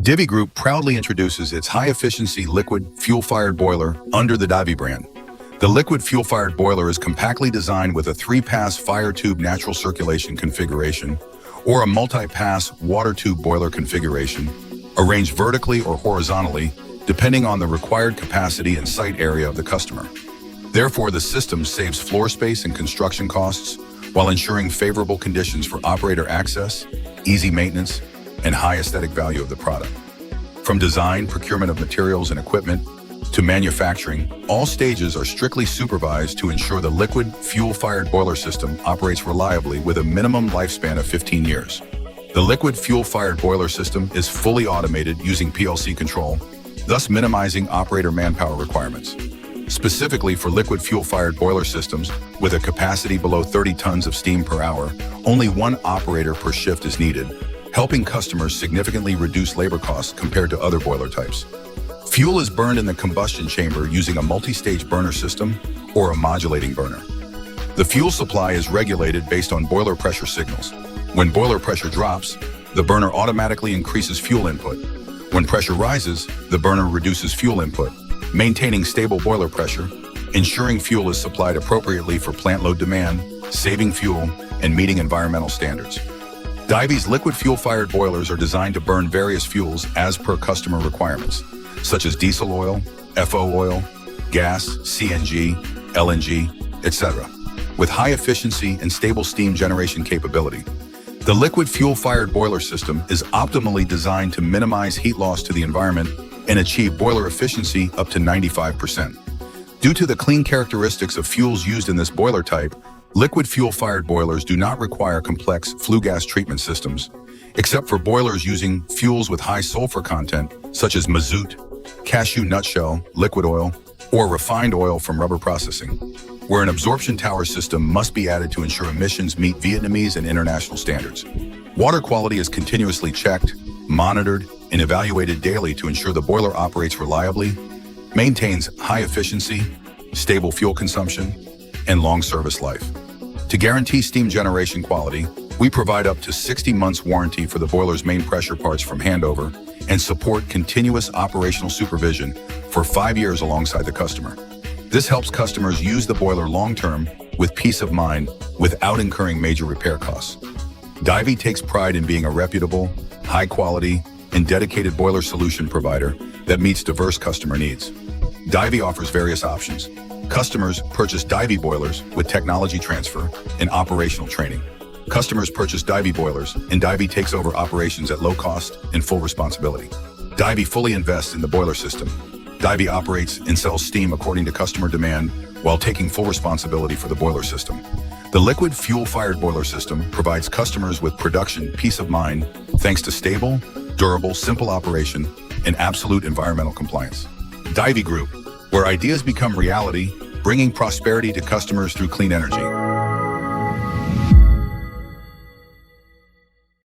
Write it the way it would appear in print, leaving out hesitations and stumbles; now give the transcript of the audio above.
DIVI Group proudly introduces its high-efficiency liquid fuel-fired boiler under the DIVI brand. The liquid fuel-fired boiler is compactly designed with a 3-pass fire tube natural circulation configuration or a multi-pass water tube boiler configuration, arranged vertically or horizontally, depending on the required capacity and site area of the customer. Therefore, the system saves floor space and construction costs while ensuring favorable conditions for operator access, easy maintenance, and high aesthetic value of the product. From design, procurement of materials and equipment, to manufacturing, all stages are strictly supervised to ensure the liquid fuel-fired boiler system operates reliably with a minimum lifespan of 15 years. The liquid fuel-fired boiler system is fully automated using PLC control, thus minimizing operator manpower requirements. Specifically for liquid fuel-fired boiler systems with a capacity below 30 tons of steam per hour, only one operator per shift is needed, helping customers significantly reduce labor costs compared to other boiler types. Fuel is burned in the combustion chamber using a multi-stage burner system or a modulating burner. The fuel supply is regulated based on boiler pressure signals. When boiler pressure drops, the burner automatically increases fuel input. When pressure rises, the burner reduces fuel input, maintaining stable boiler pressure, ensuring fuel is supplied appropriately for plant load demand, saving fuel, and meeting environmental standards. DIVI's liquid fuel-fired boilers are designed to burn various fuels as per customer requirements, such as diesel oil, FO oil, gas, CNG, LNG, etc., with high efficiency and stable steam generation capability. The liquid fuel-fired boiler system is optimally designed to minimize heat loss to the environment and achieve boiler efficiency up to 95%. Due to the clean characteristics of fuels used in this boiler type, liquid fuel-fired boilers do not require complex flue gas treatment systems, except for boilers using fuels with high sulfur content, such as mazout, cashew nutshell, liquid oil, or refined oil from rubber processing, where an absorption tower system must be added to ensure emissions meet Vietnamese and international standards. Water quality is continuously checked, monitored, and evaluated daily to ensure the boiler operates reliably, maintains high efficiency, stable fuel consumption, and long service life. To guarantee steam generation quality, we provide up to 60 months warranty for the boiler's main pressure parts from handover and support continuous operational supervision for 5 years alongside the customer. This helps customers use the boiler long-term with peace of mind without incurring major repair costs. DIVI takes pride in being a reputable, high-quality, and dedicated boiler solution provider that meets diverse customer needs. DIVI offers various options. Customers purchase DIVI boilers with technology transfer and operational training. Customers purchase DIVI boilers, and DIVI takes over operations at low cost and full responsibility. DIVI fully invests in the boiler system. DIVI operates and sells steam according to customer demand while taking full responsibility for the boiler system. The liquid fuel-fired boiler system provides customers with production peace of mind thanks to stable, durable, simple operation and absolute environmental compliance. DIVI Group, where ideas become reality, bringing prosperity to customers through clean energy.